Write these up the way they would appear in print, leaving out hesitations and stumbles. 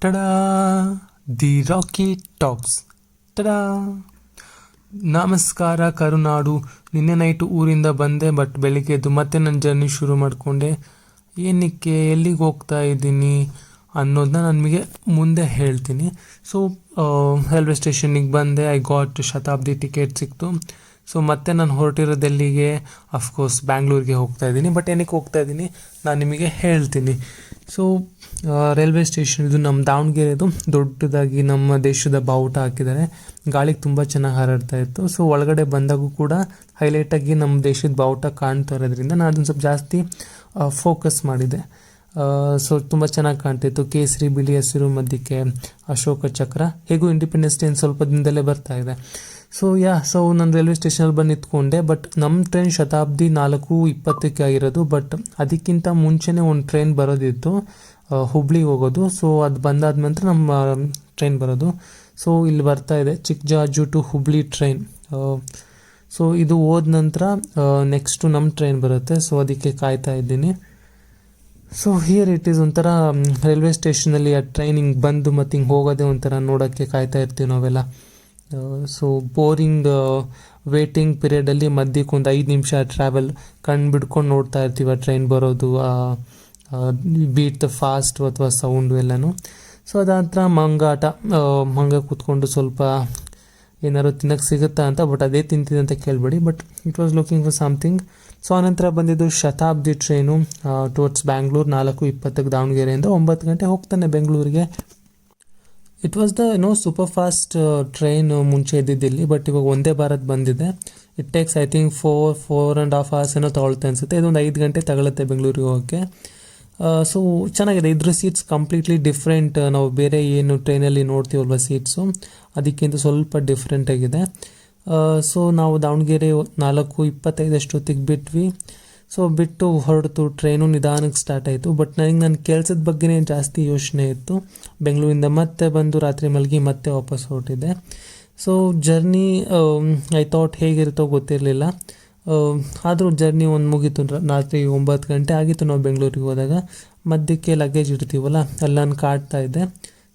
Ta-da the Rocky talks. Tada. ನಮಸ್ಕಾರ ಕರುನಾಡು. ನಿನ್ನೆ night ಊರಿಂದ ಬಂದೆ, ಬಟ್ ಬೆಳಿಗ್ಗೆ ಎದ್ದು ಮತ್ತೆ ನನ್ನ ಜರ್ನಿ ಶುರು ಮಾಡಿಕೊಂಡೆ. ಏನಕ್ಕೆ, ಎಲ್ಲಿಗೆ ಹೋಗ್ತಾ ಇದ್ದೀನಿ ಅನ್ನೋದನ್ನ ನನಗೆ ಮುಂದೆ ಹೇಳ್ತೀನಿ. ಸೊ ರೈಲ್ವೆ ಸ್ಟೇಷನಿಗೆ ಬಂದೆ. ಐ ಗಾಟ್ ಶತಾಬ್ದಿ ಟಿಕೆಟ್ ಸಿಕ್ತು. ಸೊ ಮತ್ತೆ ನಾನು ಹೊರಟಿರೋದು ಎಲ್ಲಿಗೆ, ಅಫ್ಕೋರ್ಸ್ ಬ್ಯಾಂಗ್ಳೂರಿಗೆ ಹೋಗ್ತಾ ಇದ್ದೀನಿ. ಬಟ್ ಏನಕ್ಕೆ ಹೋಗ್ತಾ ಇದ್ದೀನಿ ನಾನು ನಿಮಗೆ ಹೇಳ್ತೀನಿ. ಸೊ ರೈಲ್ವೆ ಸ್ಟೇಷನ್ ಇದು ನಮ್ಮ ದಾವಣಗೆರೆದು ದೊಡ್ಡದಾಗಿ ನಮ್ಮ ದೇಶದ ಬಾವುಟ ಹಾಕಿದ್ದಾರೆ. ಗಾಳಿಗೆ ತುಂಬ ಚೆನ್ನಾಗಿ ಹಾರಾಡ್ತಾ ಇತ್ತು. ಸೊ ಒಳಗಡೆ ಬಂದಾಗೂ ಕೂಡ ಹೈಲೈಟಾಗಿ ನಮ್ಮ ದೇಶದ ಬಾವುಟ ಕಾಣ್ತಾ ಇರೋದ್ರಿಂದ ನಾನು ಅದನ್ನು ಸ್ವಲ್ಪ ಜಾಸ್ತಿ ಫೋಕಸ್ ಮಾಡಿದೆ. ಸೊ ತುಂಬ ಚೆನ್ನಾಗಿ ಕಾಣ್ತಿತ್ತು. ಕೇಸರಿ, ಬಿಳಿ, ಹಸಿರು ಮಧ್ಯಕ್ಕೆ ಅಶೋಕ ಚಕ್ರ. ಹೇಗೂ ಇಂಡಿಪೆಂಡೆನ್ಸ್ ಡೇ ಸ್ವಲ್ಪ ದಿನದಲ್ಲೇ ಬರ್ತಾ ಇದೆ. ಸೊ ನಾನು ರೈಲ್ವೆ ಸ್ಟೇಷನಲ್ಲಿ ಬಂದು ನಿಂತ್ಕೊಂಡೆ. ಬಟ್ ನಮ್ಮ ಟ್ರೈನ್ ಶತಾಬ್ದಿ 4:20 ಆಗಿರೋದು. ಬಟ್ ಅದಕ್ಕಿಂತ ಮುಂಚೆನೇ ಒಂದು ಟ್ರೈನ್ ಬರೋದಿತ್ತು, ಹುಬ್ಳಿಗೆ ಹೋಗೋದು. ಸೊ ಅದು ಬಂದಾದ ನಂತರ ನಮ್ಮ ಟ್ರೈನ್ ಬರೋದು. ಸೊ ಇಲ್ಲಿ ಬರ್ತಾ ಇದೆ ಚಿಕ್ಕಜಾಜು ಟು ಹುಬ್ಳಿ ಟ್ರೈನ್. ಸೊ ಇದು ಹೋದ ನಂತರ ನೆಕ್ಸ್ಟು ನಮ್ಮ ಟ್ರೈನ್ ಬರುತ್ತೆ. ಸೊ ಅದಕ್ಕೆ ಕಾಯ್ತಾ ಇದ್ದೀನಿ. So here it is. ಒಂಥರ ರೈಲ್ವೆ ಸ್ಟೇಷನಲ್ಲಿ ಆ ಟ್ರೈನ್ ಹಿಂಗೆ ಬಂದು ಮತ್ತು ಹಿಂಗೆ ಹೋಗೋದೇ ಒಂಥರ ನೋಡೋಕ್ಕೆ ಕಾಯ್ತಾ ಇರ್ತೀವಿ ನಾವೆಲ್ಲ. ಸೊ ಬೋರಿಂಗ್ ವೇಟಿಂಗ್ ಪೀರಿಯಡಲ್ಲಿ ಮಧ್ಯಕ್ಕೆ ಒಂದು 5 ನಿಮಿಷ ಟ್ರಾವೆಲ್ ಕಣ್ಣು ಬಿಡ್ಕೊಂಡು ನೋಡ್ತಾ ಇರ್ತೀವಿ ಆ ಟ್ರೈನ್ ಬರೋದು, ಬೀಟ್ ಫಾಸ್ಟ್ ಅಥವಾ ಸೌಂಡು ಎಲ್ಲನೂ. ಸೊ ಅದಾದ ಮಂಗಾಟ, ಕೂತ್ಕೊಂಡು ಸ್ವಲ್ಪ ಏನಾದ್ರು ತಿನ್ನಕ್ಕೆ ಸಿಗುತ್ತಾ ಅಂತ. ಬಟ್ ಅದೇ ತಿಂತಿದೆ ಅಂತ ಕೇಳಬೇಡಿ, but it was looking for something. So ಆನಂತರ ಬಂದಿದ್ದು ಶತಾಬ್ದಿ ಟ್ರೈನು ಟುವರ್ಡ್ಸ್ ಬ್ಯಾಂಗ್ಳೂರು. 4:20 ದಾವಣಗೆರೆಯಿಂದ 9 ಗಂಟೆ ಹೋಗ್ತಾನೆ ಬೆಂಗಳೂರಿಗೆ. It was the super fast train ಮುಂಚೆ ಇದ್ದಿದ್ದಿಲ್ಲಿ. ಬಟ್ ಇವಾಗ ಒಂದೇ ಭಾರತ್ ಬಂದಿದೆ. It takes I think 4.5 hours ಏನೋ ತಗೊಳ್ತೆ ಅನಿಸುತ್ತೆ. ಇದೊಂದು 5 ಗಂಟೆ ತಗೊಳುತ್ತೆ ಬೆಂಗಳೂರಿಗೆ ಹೋಗೋಕ್ಕೆ. ಸೊ ಚೆನ್ನಾಗಿದೆ. ಇದ್ರ ಸೀಟ್ಸ್ ಕಂಪ್ಲೀಟ್ಲಿ ಡಿಫ್ರೆಂಟ್. ನಾವು ಬೇರೆ ಏನು ಟ್ರೈನಲ್ಲಿ ನೋಡ್ತೀವಲ್ವ ಸೀಟ್ಸು, ಅದಕ್ಕಿಂತ ಸ್ವಲ್ಪ ಡಿಫ್ರೆಂಟ್ ಆಗಿದೆ. ಸೊ ನಾವು ದಾವಣಗೆರೆ 4:25 ಅಷ್ಟೊತ್ತಿಗೆ ಬಿಟ್ವಿ. ಸೊ ಬಿಟ್ಟು ಹೊರಡ್ತು. ಟ್ರೈನು ನಿಧಾನಕ್ಕೆ ಸ್ಟಾರ್ಟ್ ಆಯಿತು. ಬಟ್ ನನಗೆ ನನ್ನ ಕೆಲಸದ ಬಗ್ಗೆನೇ ಜಾಸ್ತಿ ಯೋಚನೆ ಇತ್ತು. ಬೆಂಗಳೂರಿಂದ ಮತ್ತೆ ಬಂದು ರಾತ್ರಿ ಮಲಗಿ ಮತ್ತೆ ವಾಪಸ್ ಹೊರಟಿದ್ದೆ. ಸೊ ಜರ್ನಿ ಐ ಥಾಟ್ ಹೇಗಿರುತ್ತೋ ಗೊತ್ತಿರಲಿಲ್ಲ. ಆದರೂ ಜರ್ನಿ ಒಂದು ಮುಗೀತು. ರಾತ್ರಿ 9 ಗಂಟೆ ಆಗಿತ್ತು ನಾವು ಬೆಂಗಳೂರಿಗೆ ಹೋದಾಗ. ಮಧ್ಯಕ್ಕೆ ಲಗೇಜ್ ಇಡ್ತೀವಲ್ಲ, ಅಲ್ಲಿ ನಾನು ಕಾಡ್ತಾ ಇದ್ದೆ.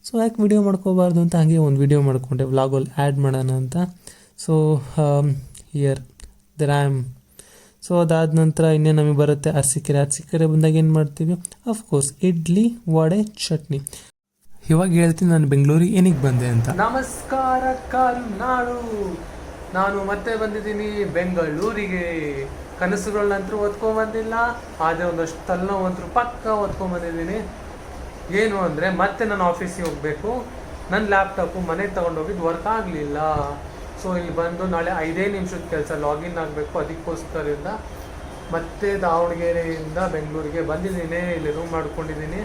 ಸೊ ಯಾಕೆ ವಿಡಿಯೋ ಮಾಡ್ಕೋಬಾರ್ದು ಅಂತ ಹಾಗೆ ಒಂದು ವಿಡಿಯೋ ಮಾಡ್ಕೊಂಡೆ, ವ್ಲಾಗಲ್ಲಿ ಆ್ಯಡ್ ಮಾಡೋಣ ಅಂತ. So here there I am. So ಅದಾದ ನಂತರ ಇನ್ನೇನು ನಮಗೆ ಬರುತ್ತೆ ಅರಸೀಕೆರೆ ಬಂದಾಗ ಏನು ಮಾಡ್ತೀವಿ, ಅಫ್ಕೋರ್ಸ್ ಇಡ್ಲಿ, ವಡೆ, ಚಟ್ನಿ. ಇವಾಗ ಹೇಳ್ತೀನಿ ನಾನು ಬೆಂಗಳೂರಿಗೆ ಏನಕ್ಕೆ ಬಂದೆ ಅಂತ. ನಮಸ್ಕಾರ ಕರುನಾಡು. ನಾನು ಮತ್ತೆ ಬಂದಿದ್ದೀನಿ ಬೆಂಗಳೂರಿಗೆ. ಕನಸುಗಳನ್ನಂತರೂ ಓದ್ಕೊಂಬಂದಿಲ್ಲ, ಆದರೆ ಒಂದಷ್ಟು ತಲೆನೋವಂತರೂ ಪಕ್ಕ ಓದ್ಕೊಂಬಂದಿದ್ದೀನಿ. ಏನು ಅಂದರೆ ಮತ್ತೆ ನಾನು ಆಫೀಸಿಗೆ ಹೋಗಬೇಕು. ನನ್ನ ಲ್ಯಾಪ್ಟಾಪು ಮನೆಗೆ ತೊಗೊಂಡೋಗಿದ್ದು ವರ್ಕ್ ಆಗಲಿಲ್ಲ. ಸೊ ಇಲ್ಲಿ ಬಂದು ನಾಳೆ 5 ನಿಮಿಷದ ಕೆಲಸ, ಲಾಗಿನ್ ಆಗಬೇಕು. ಅದಕ್ಕೋಸ್ಕರದಿಂದ ಮತ್ತೆ ದಾವಣಗೆರೆಯಿಂದ ಬೆಂಗಳೂರಿಗೆ ಬಂದಿದ್ದೀನಿ. ಇಲ್ಲಿ ರೂಮ್ ಮಾಡ್ಕೊಂಡಿದ್ದೀನಿ.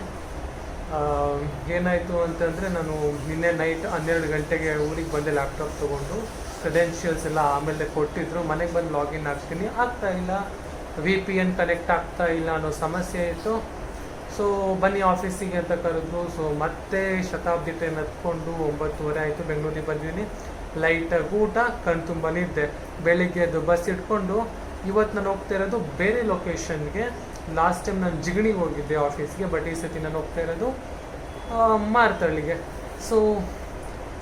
ಏನಾಯಿತು ಅಂತಂದರೆ, ನಾನು ನಿನ್ನೆ ನೈಟ್ 12 ಗಂಟೆಗೆ ಊರಿಗೆ ಬಂದೆ ಲ್ಯಾಪ್ಟಾಪ್ ತೊಗೊಂಡು. ಕ್ರೆಡೆನ್ಷಿಯಲ್ಸ್ ಎಲ್ಲ ಆಮೇಲೆ ಕೊಟ್ಟಿದ್ರು. ಮನೆಗೆ ಬಂದು ಲಾಗಿನ್ ಆಗ್ತೀನಿ, ಆಗ್ತಾಯಿಲ್ಲ. VPN ಕನೆಕ್ಟ್ ಆಗ್ತಾ ಇಲ್ಲ ಅನ್ನೋ ಸಮಸ್ಯೆ ಇತ್ತು. ಸೊ ಬನ್ನಿ ಆಫೀಸಿಗೆ ಅಂತ ಕರೆದ್ರು. ಸೊ ಮತ್ತೆ ಶತಾಬ್ದಿ ಟ್ರೈನ್ ಹತ್ಕೊಂಡು 9:30 ಆಯಿತು, ಬೆಂಗಳೂರಿಗೆ ಬಂದಿದ್ದೀನಿ. ಲೈಟಾಗಿ ಊಟ, ಕಣ್ ತುಂಬ ನಿದ್ದೆ. ಬೆಳಿಗ್ಗೆ ಅದು ಬಸ್ ಇಟ್ಕೊಂಡು ಇವತ್ತು ನಾನು ಹೋಗ್ತಾ ಇರೋದು ಬೇರೆ ಲೊಕೇಶನ್ಗೆ. ಲಾಸ್ಟ್ ಟೈಮ್ ನಾನು ಜಿಗಣಿಗೆ ಹೋಗಿದ್ದೆ ಆಫೀಸ್ಗೆ, ಬಟ್ ಈ ಸತಿ ನಾನು ಹೋಗ್ತಾ ಇರೋದು ಮಾರ್ತಳ್ಳಿಗೆ. ಸೊ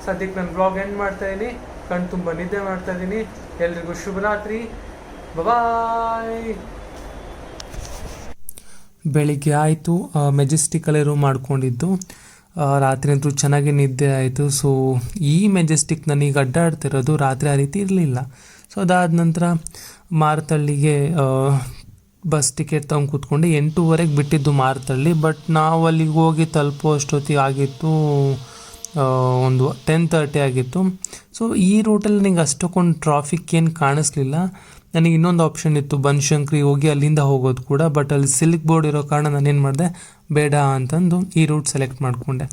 ಸದ್ಯಕ್ಕೆ ನಾನು ಬ್ಲಾಗ್ ಎಂಡ್ ಮಾಡ್ತಾಯಿದ್ದೀನಿ. ಕಣ್ ತುಂಬ ನಿದ್ದೆ ಮಾಡ್ತಾಯಿದ್ದೀನಿ. ಎಲ್ರಿಗೂ ಶುಭರಾತ್ರಿ, ಬಾಯ್. ಬೆಳಿಗ್ಗೆ ಆಯಿತು, ಮೆಜೆಸ್ಟಿಕಲ್ಲೇ ರೂಮ್ ಮಾಡ್ಕೊಂಡಿದ್ದು. ರಾತ್ರಿ ಅಂತೂ ಚೆನ್ನಾಗಿ ನಿದ್ದೆ ಆಯಿತು. ಸೊ ಈ ಮೆಜೆಸ್ಟಿಕ್ ನನಗೆ ಅಡ್ಡಾಡ್ತಿರೋದು ರಾತ್ರಿ ಆ ರೀತಿ ಇರಲಿಲ್ಲ. ಸೊ ಅದಾದ ನಂತರ ಮಾರತಳ್ಳಿಗೆ ಬಸ್ ಟಿಕೆಟ್ ತೊಗೊಂಡು ಕೂತ್ಕೊಂಡು 8:00 ಬಿಟ್ಟಿದ್ದು ಮಾರತಳ್ಳಿ. ಬಟ್ ನಾವು ಅಲ್ಲಿಗೆ ಹೋಗಿ ತಲುಪೋ ಅಷ್ಟೊತ್ತಿಗೆ ಆಗಿತ್ತು ಒಂದು 10:30 ಆಗಿತ್ತು. ಸೊ ಈ ರೂಟಲ್ಲಿ ನನಗೆ ಅಷ್ಟಕ್ಕೊಂದು ಟ್ರಾಫಿಕ್ ಏನು ಕಾಣಿಸ್ಲಿಲ್ಲ. ನನಗೆ ಇನ್ನೊಂದು ಆಪ್ಷನ್ ಇತ್ತು, ಬನಶಂಕರಿ ಹೋಗಿ ಅಲ್ಲಿಂದ ಹೋಗೋದು ಕೂಡ. ಬಟ್ ಅಲ್ಲಿ ಸಿಲ್ಕ್ ಬೋರ್ಡ್ ಇರೋ ಕಾರಣ ನಾನೇನು ಮಾಡಿದೆ, ಬೇಡ ಅಂತಂದು ಈ ರೂಟ್ ಸೆಲೆಕ್ಟ್ ಮಾಡಿಕೊಂಡೆ.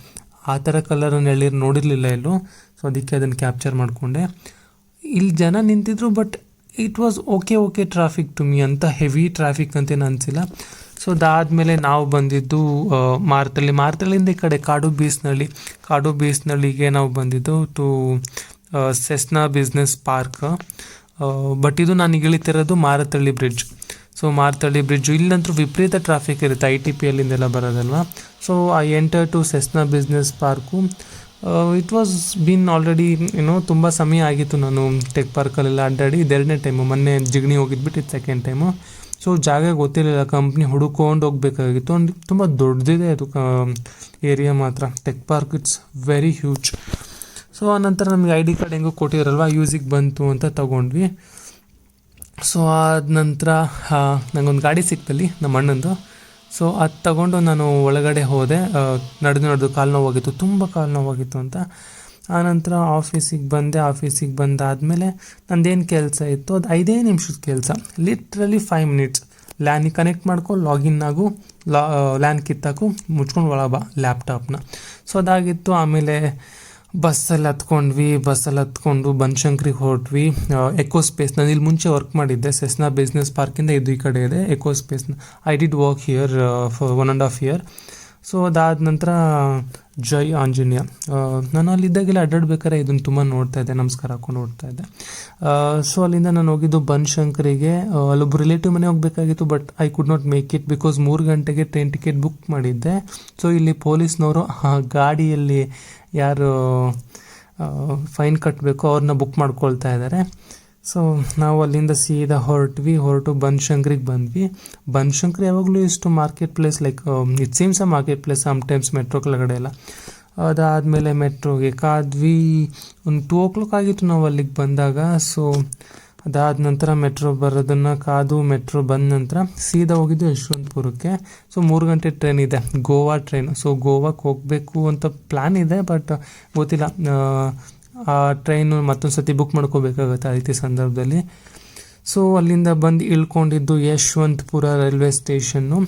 ಆ ಥರ ಕಲರನ್ನು ಎಳ್ಳೀರು ನೋಡಿರಲಿಲ್ಲ ಎಲ್ಲೂ. ಸೊ ಅದಕ್ಕೆ ಅದನ್ನು ಕ್ಯಾಪ್ಚರ್ ಮಾಡಿಕೊಂಡೆ. ಇಲ್ಲಿ ಜನ ನಿಂತಿದ್ರು, but it was okay traffic to me. ಅಂತ ಹೆವಿ ಟ್ರಾಫಿಕ್ ಅಂತೇನು ಅನಿಸಿಲ್ಲ. ಸೊ ಅದಾದಮೇಲೆ ನಾವು ಬಂದಿದ್ದು ಮಾರ್ತಳ್ಳಿಯಿಂದ ಈ ಕಡೆ ಕಾಡು ಬೀಸ್ನಳ್ಳಿಗೆ ನಾವು ಬಂದಿದ್ದು to Cessna business park. But ಇದು ನಾನು ಇಳಿತಿರೋದು Marathahalli bridge. So Marathahalli bridge ಇಲ್ಲಂತೂ ವಿಪರೀತ ಟ್ರಾಫಿಕ್ ಇರುತ್ತೆ, ITP ಅಲ್ಲಿಂದೆಲ್ಲ ಬರೋದಲ್ವ. So I enter to Cessna business park. It was been already ತುಂಬ ಸಮಯ ಆಗಿತ್ತು ನಾನು ಟೆಕ್ ಪಾರ್ಕಲ್ಲೆಲ್ಲ ಅಡ್ಡಾಡಿ. ಇದೆರಡನೇ ಟೈಮು, ಮೊನ್ನೆ ಜಿಗಣಿ ಹೋಗಿದ್ಬಿಟ್ಟು ಇದು ಸೆಕೆಂಡ್ ಟೈಮು. ಸೊ ಜಾಗ ಗೊತ್ತಿರಲಿಲ್ಲ, ಕಂಪ್ನಿ ಹುಡುಕೊಂಡು ಹೋಗ್ಬೇಕಾಗಿತ್ತು. ಒಂದು ತುಂಬ ದೊಡ್ಡದಿದೆ ಅದು ಏರಿಯಾ ಮಾತ್ರ. Tech park it's very huge. So ಆನಂತರ ನಮಗೆ ID ಕಾರ್ಡ್ ಹೆಂಗೂ ಕೊಟ್ಟಿದ್ರಲ್ವ, ಯೂಸಿಗೆ ಬಂತು ಅಂತ ತಗೊಂಡ್ವಿ. ಸೊ ಆದ ನಂತರ ನನಗೊಂದು ಗಾಡಿ ಸಿಕ್ತಲ್ಲಿ ನಮ್ಮ ಅಣ್ಣಂದು. ಸೊ ಅದು ತಗೊಂಡು ನಾನು ಒಳಗಡೆ ಹೋದೆ. ನಡೆದು ಕಾಲು ನೋವಾಗಿತ್ತು, ತುಂಬ ಕಾಲು ನೋವಾಗಿತ್ತು ಅಂತ. ಆನಂತರ ಆಫೀಸಿಗೆ ಬಂದೆ. ಆಫೀಸಿಗೆ ಬಂದಾದಮೇಲೆ ನಂದೇನು ಕೆಲಸ ಇತ್ತು ಅದು 5 ನಿಮಿಷದ ಕೆಲಸ, ಲಿಟ್ರಲಿ 5 ಮಿನಿಟ್ಸ್. ಲ್ಯಾನಿಗೆ ಕನೆಕ್ಟ್ ಮಾಡ್ಕೊ, ಲಾಗಿನ್ ಆಗು, ಲ್ಯಾನ್ ಕಿತ್ತಾಕು, ಮುಚ್ಕೊಂಡು ಒಳಗೆ ಬಾ ಲ್ಯಾಪ್ಟಾಪ್ನ. ಸೊ ಅದಾಗಿತ್ತು. ಆಮೇಲೆ ಬಸ್ಸಲ್ಲಿ ಹತ್ಕೊಂಡು ಬನಶಂಕರಿಗೆ ಹೊರಟ್ವಿ. ಎಕೋ ಸ್ಪೇಸ್, ನಾನು ಇಲ್ಲಿ ಮುಂಚೆ ವರ್ಕ್ ಮಾಡಿದ್ದೆ ಸೆಸ್ನಾ ಬಿಸ್ನೆಸ್ ಪಾರ್ಕಿಂದ ಇದು ಈ ಕಡೆ ಇದೆ ಎಕೋ ಸ್ಪೇಸ್ನ. I did work here for 1.5 year. So ಅದಾದ ನಂತರ ಜೈ ಆಂಜನೇಯ. ನಾನು ಅಲ್ಲಿದ್ದಾಗೆಲ್ಲ ಅಡ್ಡಾಡ್ಬೇಕಾದ್ರೆ ಇದನ್ನು ತುಂಬ ನೋಡ್ತಾ ಇದ್ದೆ, ನಮಸ್ಕಾರ ಹಾಕೊಂಡು ನೋಡ್ತಾ ಇದ್ದೆ. ಸೊ ಅಲ್ಲಿಂದ ನಾನು ಹೋಗಿದ್ದು ಬನಶಂಕರಿಗೆ. ಅಲ್ಲೊಬ್ಬರು ರಿಲೇಟಿವ್ ಮನೆ ಹೋಗಬೇಕಾಗಿತ್ತು, but I could not make it because 3 ಗಂಟೆಗೆ ಟ್ರೈನ್ ಟಿಕೆಟ್ ಬುಕ್ ಮಾಡಿದ್ದೆ. ಸೊ ಇಲ್ಲಿ ಪೊಲೀಸ್ನವರು ಗಾಡಿಯಲ್ಲಿ ಯಾರು ಫೈನ್ ಕಟ್ಟಬೇಕು ಅವ್ರನ್ನ ಬುಕ್ ಮಾಡ್ಕೊಳ್ತಾ ಇದ್ದಾರೆ. ಸೊ ನಾವು ಅಲ್ಲಿಂದ ಸೀದಾ ಹೊರಟು ಬನಶಂಕರಿಗೆ ಬಂದ್ವಿ. ಬನಶಂಕರಿ ಯಾವಾಗಲೂ ಇಷ್ಟು market place like it seems a market place sometimes metro ಕೆಳಗಡೆ ಎಲ್ಲ. ಅದಾದಮೇಲೆ ಮೆಟ್ರೋಗೆ ಕಾದ್ವಿ. ಒಂದು 2 o'clock ಆಗಿತ್ತು ನಾವು ಅಲ್ಲಿಗೆ ಬಂದಾಗ. ಸೊ ಅದಾದ ನಂತರ ಮೆಟ್ರೋ ಬರೋದನ್ನು ಕಾದು ಮೆಟ್ರೋ ಬಂದ ನಂತರ ಸೀದಾ ಹೋಗಿದ್ದು ಯಶವಂತಪುರಕ್ಕೆ. ಸೊ 3 ಗಂಟೆ ಟ್ರೈನ್ ಇದೆ, ಗೋವಾ ಟ್ರೈನ್. ಸೊ ಗೋವಾಕ್ಕೆ ಹೋಗಬೇಕು ಅಂತ ಪ್ಲ್ಯಾನ್ ಇದೆ, ಬಟ್ ಗೊತ್ತಿಲ್ಲ, ಆ ಟ್ರೈನು ಮತ್ತೊಂದು ಸತಿ ಬುಕ್ ಮಾಡ್ಕೋಬೇಕಾಗತ್ತೆ ಆ ರೀತಿ ಸಂದರ್ಭದಲ್ಲಿ. ಸೊ ಅಲ್ಲಿಂದ ಬಂದು ಇಳ್ಕೊಂಡಿದ್ದು ಯಶವಂತಪುರ ರೈಲ್ವೆ ಸ್ಟೇಷನ್ನು.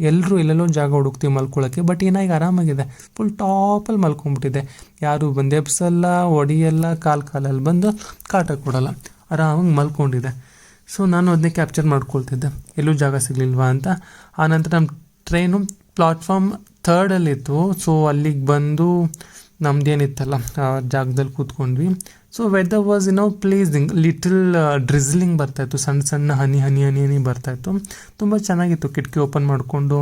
ಎಲ್ಲರೂ ಇಲ್ಲೆಲ್ಲೋ ಜಾಗ ಹುಡುಕ್ತೀವಿ ಮಲ್ಕೊಳ್ಳೋಕ್ಕೆ, ಬಟ್ ಏನಾಗಿ ಆರಾಮಾಗಿದೆ, ಫುಲ್ ಟಾಪಲ್ಲಿ ಮಲ್ಕೊಂಡ್ಬಿಟ್ಟಿದೆ. ಯಾರು ಬಂದು ಎಬ್ಸಲ್ಲ, ಹೊಡಿಯಲ್ಲ, ಕಾಲಲ್ಲಿ ಬಂದು ಕಾಟ ಕೊಡಲ್ಲ, ಆರಾಮಾಗಿ ಮಲ್ಕೊಂಡಿದೆ. ಸೊ ನಾನು ಅದನ್ನೇ ಕ್ಯಾಪ್ಚರ್ ಮಾಡ್ಕೊಳ್ತಿದ್ದೆ, ಎಲ್ಲೂ ಜಾಗ ಸಿಗಲಿಲ್ವಾ ಅಂತ. ಆನಂತರ ನಮ್ಮ ಟ್ರೈನು ಪ್ಲಾಟ್ಫಾರ್ಮ್ 3 ಸೊ ಅಲ್ಲಿಗೆ ಬಂದು ನಮ್ದೇನಿತ್ತಲ್ಲ ಆ ಜಾಗದಲ್ಲಿ ಕೂತ್ಕೊಂಡ್ವಿ. So weather was pleasing, little drizzling ಬರ್ತಾಯಿತ್ತು, ಸಣ್ಣ ಹನಿ ಬರ್ತಾಯಿತ್ತು. ತುಂಬ ಚೆನ್ನಾಗಿತ್ತು. ಕಿಟಕಿ ಓಪನ್ ಮಾಡಿಕೊಂಡು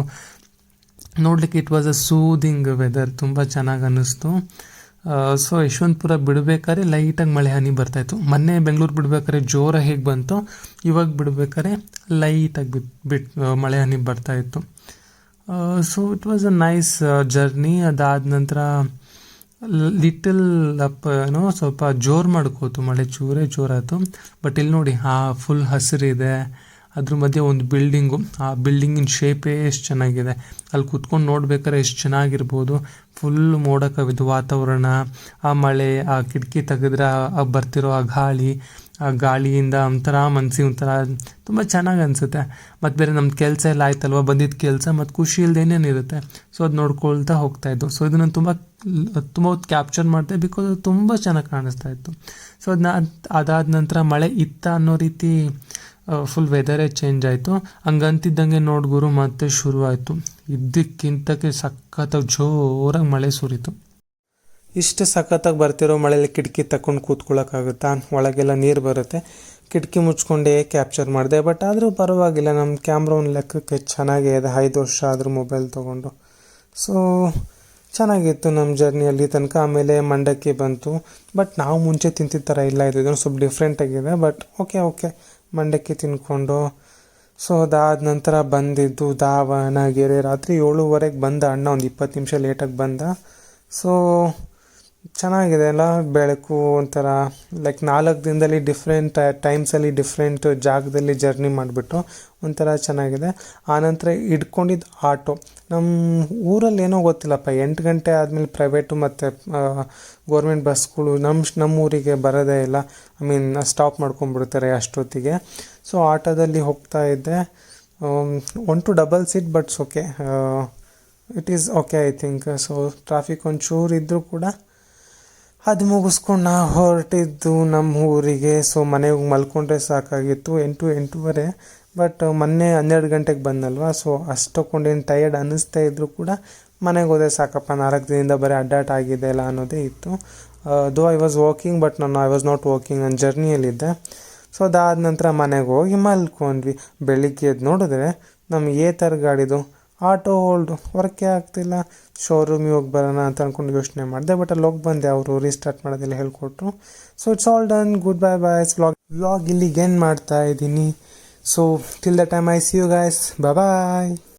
ನೋಡ್ಲಿಕ್ಕೆ it was a soothing weather, ತುಂಬ ಚೆನ್ನಾಗಿ ಅನ್ನಿಸ್ತು. ಸೊ ಯಶವಂತಪುರ ಬಿಡಬೇಕಾದ್ರೆ ಲೈಟಾಗಿ ಮಳೆ ಹನಿ ಬರ್ತಾಯಿತ್ತು. ಮೊನ್ನೆ ಬೆಂಗಳೂರು ಬಿಡಬೇಕಾದ್ರೆ ಜೋರ ಹೇಗೆ ಬಂತು, ಇವಾಗ ಬಿಡಬೇಕಾದ್ರೆ ಲೈಟಾಗಿ ಮಳೆ ಹನಿ ಬರ್ತಾಯಿತ್ತು. So it was a nice journey. ಅದಾದ ನಂತರ ಲಿಟಲ್ ಸ್ವಲ್ಪ ಜೋರು ಮಾಡ್ಕೋತು, ಮಳೆ ಜೋರಾಯಿತು. ಬಟ್ ಇಲ್ಲಿ ನೋಡಿ ಫುಲ್ ಹಸಿರಿದೆ, ಅದ್ರ ಮಧ್ಯೆ ಒಂದು ಬಿಲ್ಡಿಂಗು, ಆ ಬಿಲ್ಡಿಂಗಿನ ಶೇಪೇ ಎಷ್ಟು ಚೆನ್ನಾಗಿದೆ. ಅಲ್ಲಿ ಕೂತ್ಕೊಂಡು ನೋಡ್ಬೇಕಾದ್ರೆ ಎಷ್ಟು ಚೆನ್ನಾಗಿರ್ಬೋದು. ಫುಲ್ ಮೋಡ ಕವಿದು ವಾತಾವರಣ, ಆ ಮಳೆ, ಆ ಕಿಟಕಿ ತೆಗೆದ್ರೆ ಬರ್ತಿರೋ ಆ ಗಾಳಿಯಿಂದ ಒಂಥರ ತುಂಬ ಚೆನ್ನಾಗಿ ಅನಿಸುತ್ತೆ. ಮತ್ತು ಬೇರೆ ನಮ್ಮ ಕೆಲಸ ಎಲ್ಲ ಆಯ್ತಲ್ವ, ಬಂದಿದ್ದ ಕೆಲಸ ಮತ್ತು ಖುಷಿ ಇಲ್ಲದೇನೇನಿರುತ್ತೆ. ಸೊ ಅದು ನೋಡ್ಕೊಳ್ತಾ ಹೋಗ್ತಾಯಿದ್ದು. ಸೊ ಇದನ್ನು ತುಂಬ ಹೊತ್ತು ಕ್ಯಾಪ್ಚರ್ ಮಾಡಿದೆ, ಬಿಕಾಸ್ ಅದು ತುಂಬ ಚೆನ್ನಾಗಿ ಕಾಣಿಸ್ತಾ ಇತ್ತು. ಸೊ ಅದಾದ ನಂತರ ಮಳೆ ಇತ್ತ ಅನ್ನೋ ರೀತಿ ಫುಲ್ ವೆದರೇ ಚೇಂಜ್ ಆಯಿತು. ಹಂಗಂತಿದ್ದಂಗೆ ನೋಡ್ಗುರು ಮತ್ತೆ ಶುರು ಆಯಿತು. ಇದ್ದಕ್ಕಿಂತಕ್ಕೆ ಸಖತ್ತಾಗಿ ಜೋರಾಗಿ ಮಳೆ ಸುರಿತು. ಇಷ್ಟು ಸಖತ್ತಾಗಿ ಬರ್ತಿರೋ ಮಳೆಯಲ್ಲಿ ಕಿಟಕಿ ತಗೊಂಡು ಕೂತ್ಕೊಳ್ಳೋಕ್ಕಾಗುತ್ತಾ? ಒಳಗೆಲ್ಲ ನೀರು ಬರುತ್ತೆ. ಕಿಟಕಿ ಮುಚ್ಕೊಂಡೇ ಕ್ಯಾಪ್ಚರ್ ಮಾಡಿದೆ. ಬಟ್ ಆದರೂ ಪರವಾಗಿಲ್ಲ, ನಮ್ಮ ಕ್ಯಾಮ್ರಾ ಒಂದು ಲೆಕ್ಕಕ್ಕೆ ಚೆನ್ನಾಗೇ ಇದೆ. 5 ವರ್ಷ ಆದರೂ ಮೊಬೈಲ್ ತೊಗೊಂಡು. ಸೊ ಚೆನ್ನಾಗಿತ್ತು ನಮ್ಮ ಜರ್ನಿಯಲ್ಲಿ ತನಕ. ಆಮೇಲೆ ಮಂಡಕ್ಕಿ ಬಂತು. ಬಟ್ ನಾವು ಮುಂಚೆ ತಿಂತಿದ್ದ ಥರ ಇಲ್ಲ, ಇದು ಸ್ವಲ್ಪ ಡಿಫ್ರೆಂಟಾಗಿದೆ. ಬಟ್ ಓಕೆ ಮಂಡಕ್ಕಿ ತಿನ್ಕೊಂಡು. ಸೊ ಅದಾದ ನಂತರ ಬಂದಿದ್ದು ದಾವಣಗೆರೆ. ರಾತ್ರಿ 7:15 ಬಂದ ಅಣ್ಣ, ಒಂದು 20 ನಿಮಿಷ ಲೇಟಾಗಿ ಬಂದ. ಸೊ ಚೆನ್ನಾಗಿದೆ ಅಲ್ಲ, ಬೆಳಕು ಒಂಥರ ಲೈಕ್ 4 ದಿನದಲ್ಲಿ ಡಿಫ್ರೆಂಟ್ ಟೈಮ್ಸಲ್ಲಿ ಡಿಫ್ರೆಂಟ್ ಜಾಗದಲ್ಲಿ ಜರ್ನಿ ಮಾಡಿಬಿಟ್ಟು ಒಂಥರ ಚೆನ್ನಾಗಿದೆ. ಆನಂತರ ಹಿಡ್ಕೊಂಡಿದ್ದು ಆಟೋ. ನಮ್ಮ ಊರಲ್ಲಿ ಏನೋ ಗೊತ್ತಿಲ್ಲಪ್ಪ, 8 ಗಂಟೆ ಆದಮೇಲೆ ಪ್ರೈವೇಟು ಮತ್ತು ಗೋರ್ಮೆಂಟ್ ಬಸ್ಗಳು ನಮ್ಮ ಊರಿಗೆ ಬರೋದೇ ಇಲ್ಲ. ಸ್ಟಾಪ್ ಮಾಡ್ಕೊಂಡ್ಬಿಡ್ತಾರೆ ಅಷ್ಟೊತ್ತಿಗೆ. ಸೊ ಆಟೋದಲ್ಲಿ ಹೋಗ್ತಾ ಇದ್ದೆ. 1 to double seat, but okay, it is okay I think. So traffic ಒಂಚೂರು ಇದ್ದರೂ ಕೂಡ ಅದು ಮುಗಿಸ್ಕೊಂಡು ನಾವು ಹೊರಟಿದ್ದು ನಮ್ಮ ಊರಿಗೆ. ಸೊ ಮನೆಗೆ ಮಲ್ಕೊಂಡ್ರೆ ಸಾಕಾಗಿತ್ತು, 8-8:30. ಬಟ್ ಮೊನ್ನೆ 12 ಗಂಟೆಗೆ ಬಂದಲ್ವ, ಸೊ ಅಷ್ಟೊಂದೇನು ಟಯರ್ಡ್ ಅನ್ನಿಸ್ತಾ ಇದ್ದರೂ ಕೂಡ ಮನೆಗೆ ಹೋದೆ ಸಾಕಪ್ಪ, 4 ದಿನದಿಂದ ಬರೀ ಅಡ್ಡಾಟ ಆಗಿದೆ ಅಲ್ಲ ಅನ್ನೋದೇ ಇತ್ತು. Though I was walking, but I was not walking, ನಾನು ಜರ್ನಿಯಲ್ಲಿದ್ದೆ. ಸೊ ಅದಾದ ನಂತರ ಮನೆಗೆ ಹೋಗಿ ಮಲ್ಕೊಂಡ್ವಿ. ಬೆಳಿಗ್ಗೆ ಎದ್ದು ನೋಡಿದ್ರೆ ನಮ್ಗೆ ಥರ ಗಾಡಿದು ಆಟೋ ಹೋಲ್ಡು ವರ್ಕೇ ಆಗ್ತಿಲ್ಲ. ಶೋರೂಮಿಗೆ ಹೋಗಿ ಬರೋಣ ಅಂತ ಅಂದ್ಕೊಂಡು ಯೋಚನೆ ಮಾಡಿದೆ, ಬಟ್ ಅಲ್ಲಿ ಹೋಗಿ ಬಂದೆ, ಅವರು ರೀಸ್ಟಾರ್ಟ್ ಮಾಡೋದೆಲ್ಲ ಹೇಳ್ಕೊಟ್ರು. So it's all done. Good bye boys. Vlog ಇಲ್ಲಿಗೆ ಏನು ಮಾಡ್ತಾ ಇದ್ದೀನಿ. So till the time I see you guys. Bye.